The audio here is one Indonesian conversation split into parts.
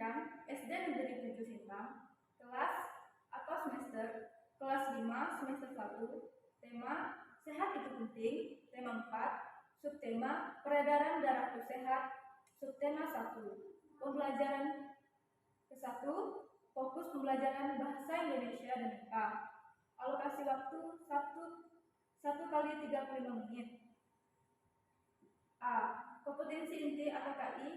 menyampaikan SD Negeri 7 Sintang, kelas atau semester, kelas 5 semester 1, tema Sehat itu penting, tema 4, subtema Peredaran darahku sehat, subtema 1, pembelajaran ke-1, fokus pembelajaran Bahasa Indonesia dan IPA. Alokasi waktu 1 kali 35 menit. A. Kompetensi inti atau KI.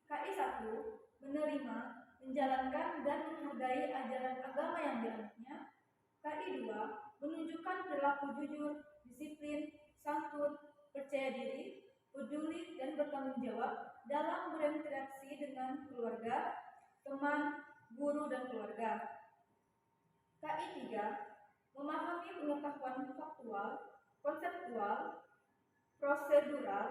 KI 1. Menerima, menjalankan, dan menghargai ajaran agama yang dianutnya. KI 2. Menunjukkan perilaku jujur, disiplin, santun, percaya diri, peduli, dan bertanggung jawab dalam berinteraksi dengan keluarga, teman, guru, dan keluarga. KI 3. Memahami pengetahuan faktual, konseptual, prosedural,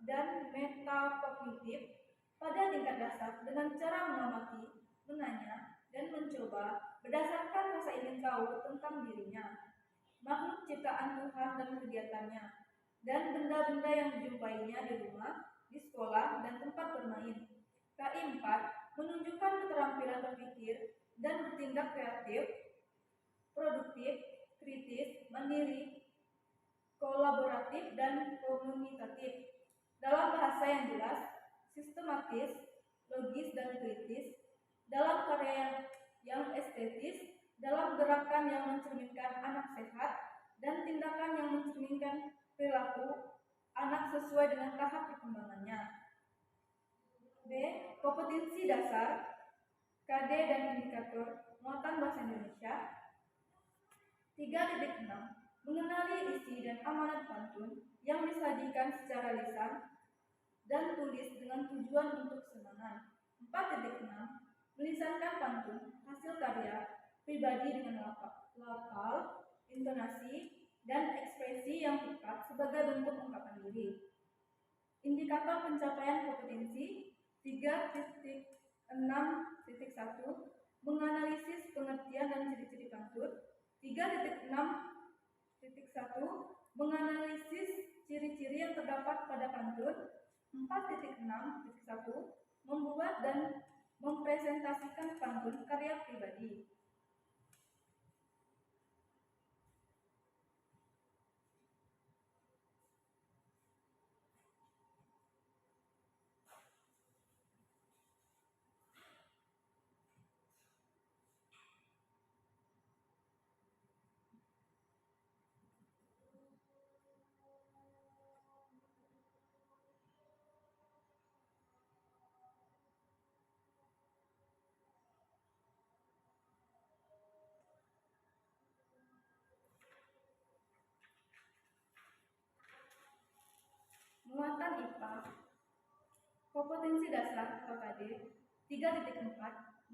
dan metakognitif pada tingkat dasar dengan cara mengamati, menanya, dan mencoba berdasarkan rasa ingin tahu tentang dirinya, makhluk ciptaan Tuhan dan kegiatannya, dan benda-benda yang dijumpainya di rumah, di sekolah, dan tempat bermain. KI 4. Menunjukkan keterampilan berpikir dan bertindak kreatif, produktif, kritis, mandiri, kolaboratif, dan komunikatif dalam bahasa yang jelas, sistematis, logis, dan kritis, dalam karya yang estetis, dalam gerakan yang mencerminkan anak sehat, dan tindakan yang mencerminkan perilaku anak sesuai dengan tahap perkembangannya. B. Kompetensi dasar, KD dan indikator muatan bahasa Indonesia. 3.6. Mengenali isi dan amanat pantun yang disajikan secara lisan dan tulis dengan tujuan untuk semangat. 4.6. Melisankan pantun hasil karya pribadi dengan lafal, intonasi, dan ekspresi yang tepat sebagai bentuk ungkapan diri. Indikator pencapaian kompetensi 3.6.1. Menganalisis pengertian dan ciri-ciri pantun. 3.6.1. Menganalisis ciri-ciri yang terdapat pada pantun. 4.6.1. Membuat dan mempresentasikan pantun karya pribadi. Muatan IPA. Kompetensi dasar atau KD 3.4.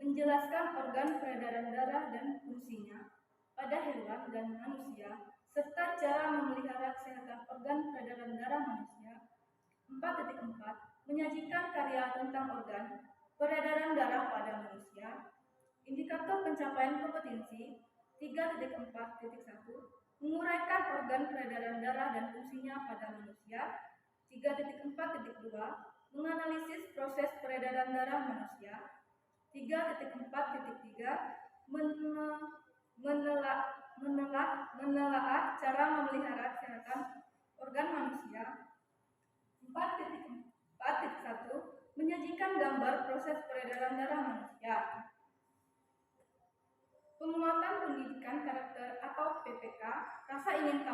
Menjelaskan organ peredaran darah dan fungsinya pada hewan dan manusia serta cara memelihara kesehatan organ peredaran darah manusia. 4.4. Menyajikan karya tentang organ peredaran darah pada manusia. Indikator pencapaian kompetensi 3.4.1. Menguraikan organ peredaran darah dan fungsinya pada manusia. 3.4.2. Menganalisis proses peredaran darah manusia. 3.4.3. Menelaah cara memelihara kesehatan organ manusia. 4.4.1. Menyajikan gambar proses peredaran darah manusia. Penguatan pendidikan karakter atau PPK, rasa ingin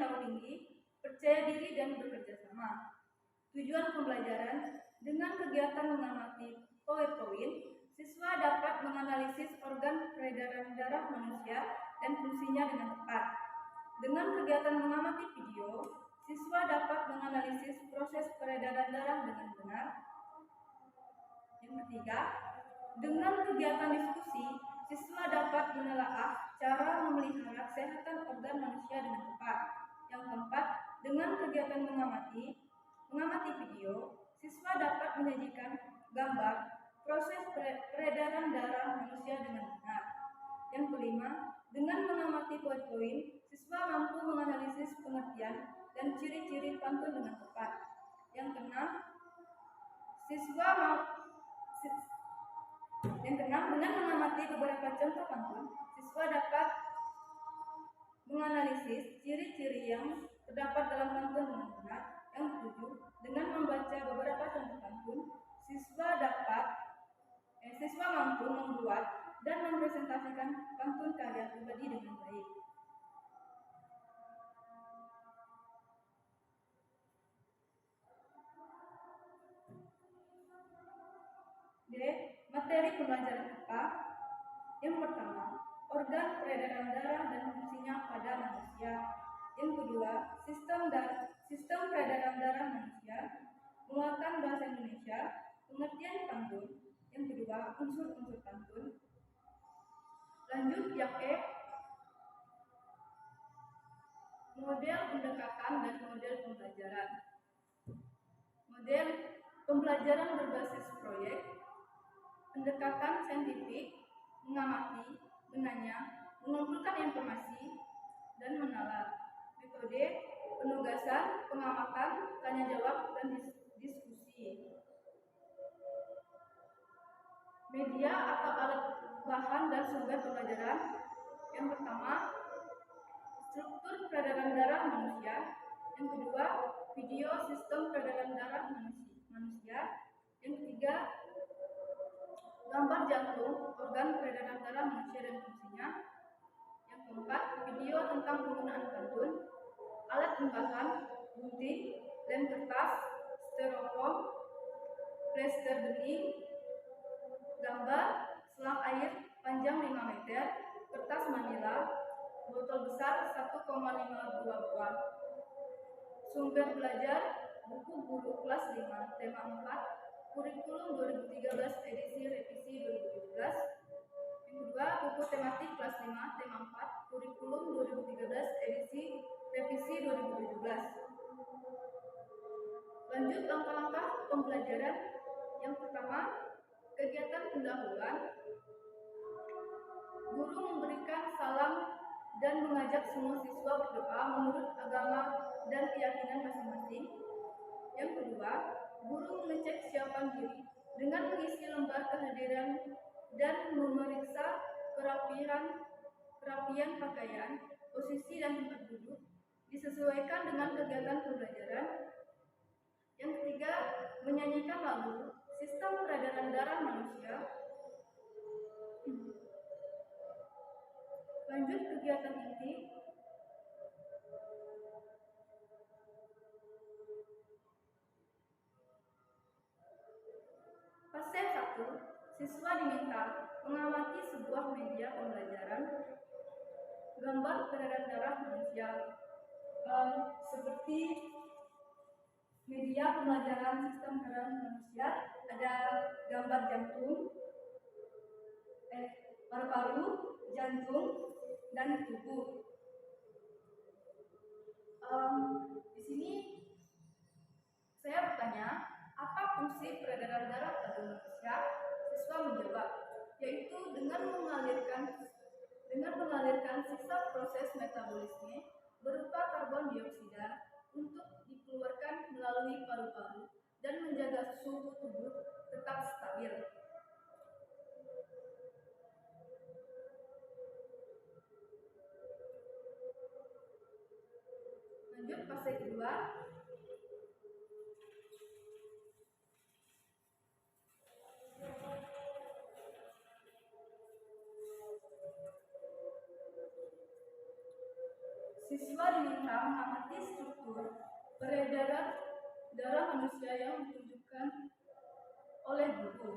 tahu tinggi, percaya diri, dan bekerja sama. Tujuan pembelajaran dengan kegiatan mengamati PowerPoint, siswa dapat menganalisis organ peredaran darah manusia dan fungsinya dengan tepat. Dengan kegiatan mengamati video, siswa dapat menganalisis proses peredaran darah dengan benar. Yang ketiga, dengan kegiatan diskusi, siswa dapat menelaah cara memelihara kesehatan organ manusia dengan tepat. Yang keempat, dengan kegiatan mengamati video, siswa dapat menyajikan gambar proses peredaran darah manusia dengan benar. Yang kelima, dengan mengamati PowerPoint, siswa mampu menganalisis pengertian dan ciri-ciri pantun dengan tepat. Yang keenam, Yang keenam, dengan mengamati beberapa contoh pantun, siswa dapat menganalisis ciri-ciri yang terdapat dalam pantun dengan benar. Yang ketujuh, dengan membaca beberapa contoh pantun, siswa mampu membuat dan mempresentasikan pantun karya pribadi dengan baik. D. Materi pembelajaran apa? Yang pertama, organ peredaran darah dan fungsinya pada manusia. Yang kedua, sistem peredaran darah manusia, penguatan bahasa Indonesia, pengertian pantun. Yang kedua, unsur-unsur pantun. Lanjut yang E, model pendekatan dan model pembelajaran. Model pembelajaran berbasis proyek, pendekatan saintifik, mengamati, menanya, mengumpulkan informasi, dan menalar. Metode penugasan, pengamatan, tanya jawab, dan diskusi. Media atau alat bahan dan sumber pembelajaran. Yang pertama, struktur peredaran darah manusia. Yang kedua, video sistem peredaran darah manusia. Yang ketiga, gambar jantung, organ peredaran darah manusia dan fungsinya. Yang keempat, video tentang penggunaan pantun, alat pembahan, gunting, lem kertas, styrofoam, plester bening, gambar, selang air panjang 5 meter, kertas manila, botol besar 1,52 buah. Sumber belajar, buku guru kelas 5, tema 4, kurikulum 2013 edisi revisi 2017. Yang kedua, buku tematik kelas 5, tema 4, kurikulum 2013 edisi revisi 2017. Lanjut langkah-langkah pembelajaran. Yang pertama, kegiatan pendahuluan. Guru memberikan salam dan mengajak semua siswa berdoa menurut agama dan keyakinan masing-masing. Yang kedua, guru mengecek kesiapan diri dengan mengisi lembar kehadiran dan memeriksa kerapian pakaian, posisi dan tempat duduk disesuaikan dengan kegiatan pembelajaran. Yang ketiga, menyanyikan lagu sistem peredaran darah manusia. Lanjut kegiatan inti. Fase 1, siswa diminta mengamati sebuah media pembelajaran gambar peredaran darah manusia, seperti media pembelajaran sistem peredaran manusia ada gambar jantung, paru-paru, jantung, dan tubuh. Di sini saya bertanya, apa fungsi peredaran darah pada manusia? Siswa menjawab, yaitu dengan mengalirkan sisa proses metabolisme berupa karbon dioksida untuk dikeluarkan melalui paru-paru dan menjaga suhu tubuh tetap stabil. Lanjut fase kedua. Siswa diminta mengamati struktur peredaran darah manusia yang ditunjukkan oleh guru.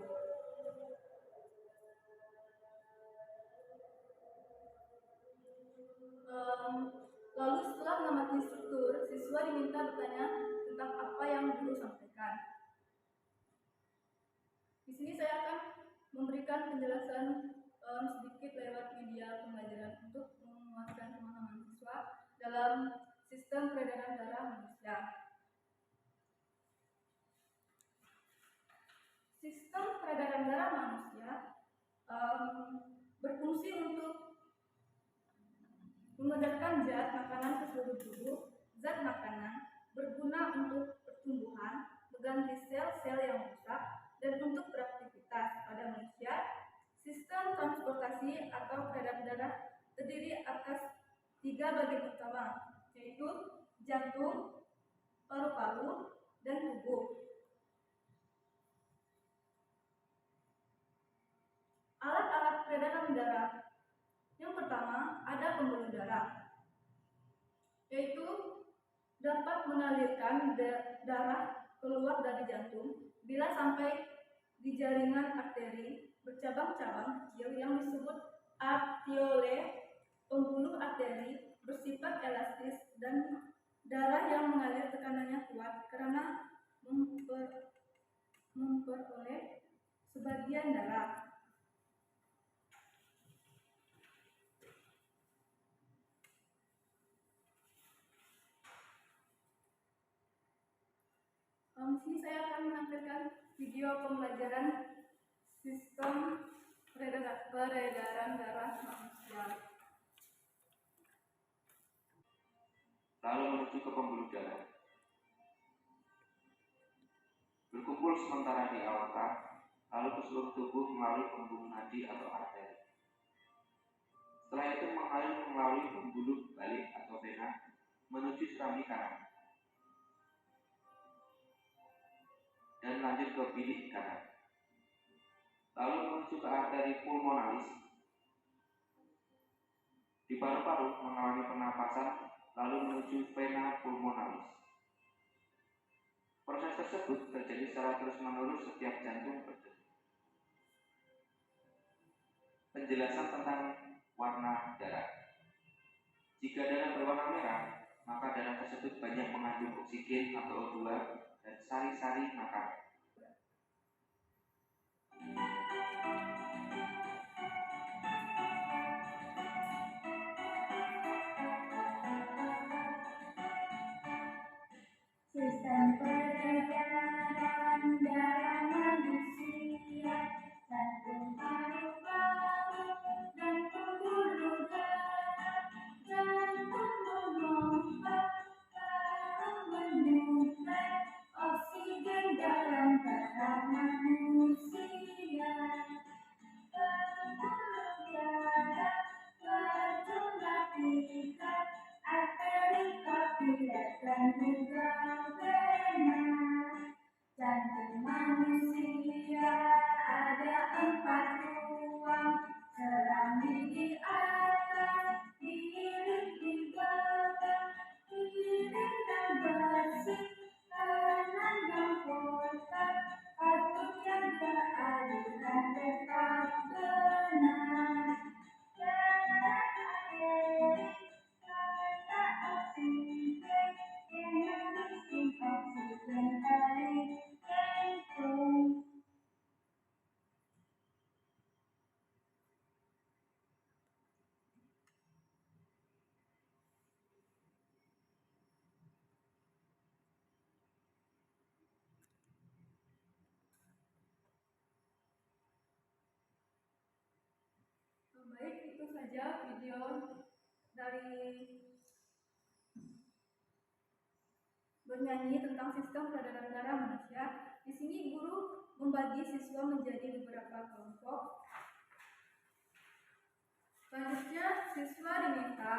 Lalu setelah mengamati struktur, siswa diminta bertanya tentang apa yang guru sampaikan. Di sini saya akan memberikan penjelasan sedikit lewat media pembelajaran untuk menguatkan pemahaman siswa dalam sistem peredaran darah manusia. Sistem peredaran darah manusia berfungsi untuk mengedarkan zat makanan ke seluruh tubuh. Zat makanan berguna untuk pertumbuhan, mengganti sel-sel yang rusak, dan untuk beraktivitas pada manusia. tiga bagian utama, yaitu jantung, paru-paru, dan tubuh. Alat-alat peredaran darah. Yang pertama, ada pembuluh darah, yaitu dapat mengalirkan darah keluar dari jantung bila sampai di jaringan arteri bercabang-cabang yang disebut arteriole. Pembuluh arteri bersifat elastis dan darah yang mengalir tekanannya kuat karena memperoleh sebagian darah. Di sini saya akan menampilkan video pembelajaran sistem peredaran darah manusia. Lalu menuju ke pembuluh darah. Berkumpul sementara di aorta, lalu ke seluruh tubuh melalui pembuluh nadi atau arteri. Setelah itu mengalir melalui pembuluh balik atau vena menuju serambi kanan dan lanjut ke bilik kanan. Lalu menuju ke arteri pulmonalis. Di paru-paru mengalami pernapasan, lalu menuju vena pulmonalis. Proses tersebut terjadi secara terus-menerus setiap jantung berdetak. Penjelasan tentang warna darah. Jika darah berwarna merah, maka darah tersebut banyak mengandung oksigen atau O2 dan sari-sari makanan. Sistem peredaran darah manusia, jantung, paru-paru, dan pembuluh darah. Jantung memompa, paru menyuplai oksigen dalam darah manusia. Pembuluh darah berjumlah 3, arteri, kapiler, dan juga vena. Jantung manusia ada 4 ruang, serambi di atas, bilik di bawah, piring yang bersih, kanan yang kotak, katup jaga aliran tetap benar. Darah arteri kata oksigen, yang bikin oksigen balik jantung. Baik, itu saja video dari bernyanyi tentang sistem peredaran darah manusia. Di sini guru membagi siswa menjadi beberapa kelompok. Selanjutnya, siswa diminta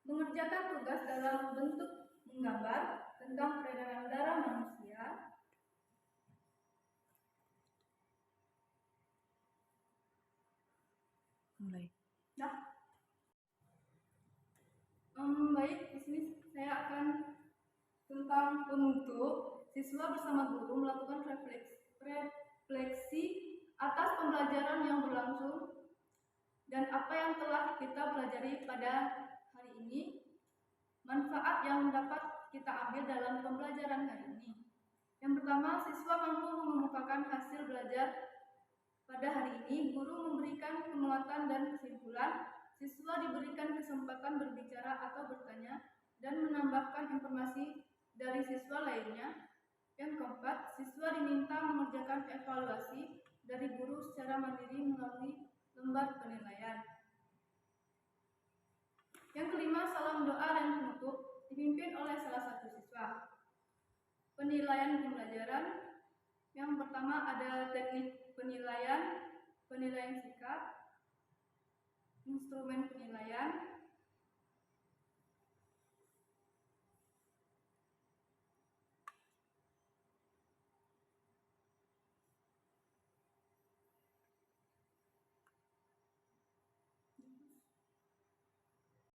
mengerjakan tugas dalam bentuk menggambar tentang peredaran darah manusia. Mulai. Baik, di sini saya akan tentang penutup. Siswa bersama guru melakukan refleksi atas pembelajaran yang berlangsung dan apa yang telah kita pelajari pada hari ini, manfaat yang dapat kita ambil dalam pembelajaran hari ini. Yang pertama, siswa mampu mengemukakan hasil belajar pada hari ini. Guru memberikan penguatan dan kesimpulan. Siswa diberikan kesempatan berbicara atau bertanya dan menambahkan informasi dari siswa lainnya. Yang keempat, siswa diminta mengerjakan evaluasi dari guru secara mandiri melalui lembar penilaian. Yang kelima, salam doa dan penutup dipimpin oleh salah satu siswa. Penilaian pembelajaran. Yang pertama ada teknik penilaian sikap, instrumen penilaian.